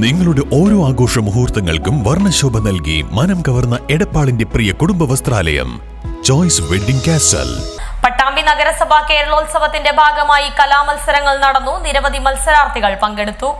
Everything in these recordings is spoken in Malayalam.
നിങ്ങളുടെ ഓരോ ആഘോഷ മുഹൂർത്തങ്ങൾക്കും വർണ്ണശോഭ നൽകി മനം കവർന്ന എടപ്പാളിന്റെ പ്രിയ കുടുംബ വസ്ത്രാലയം ചോയ്സ് വെഡിംഗ് കാസൽ. പട്ടാമ്പി നഗരസഭ കേരളോത്സവത്തിന്റെ ഭാഗമായി കലാമത്സരങ്ങൾ നടന്നു. നിരവധി മത്സരാർത്ഥികൾ പങ്കെടുത്തു.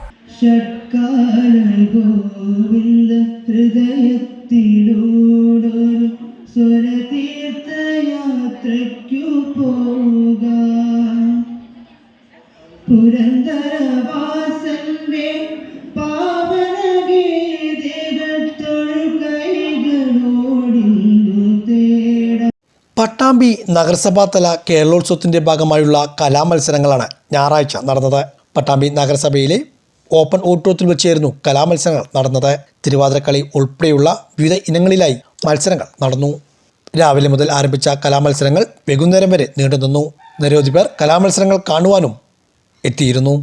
പട്ടാമ്പി നഗരസഭാ തല കേരളോത്സവത്തിൻ്റെ ഭാഗമായുള്ള കലാമത്സരങ്ങളാണ് ഞായറാഴ്ച നടന്നത്. പട്ടാമ്പി നഗരസഭയിലെ ഓപ്പൺ ഓഡിറ്റോറിയത്തിൽ വെച്ചായിരുന്നു കലാമത്സരങ്ങൾ നടന്നത്. തിരുവാതിരക്കളി ഉൾപ്പെടെയുള്ള വിവിധ ഇനങ്ങളിലായി മത്സരങ്ങൾ നടന്നു. രാവിലെ മുതൽ ആരംഭിച്ച കലാമത്സരങ്ങൾ വൈകുന്നേരം വരെ നീണ്ടുനിന്നു. നിരവധി പേർ കലാമത്സരങ്ങൾ കാണുവാനും എത്തിയിരുന്നു.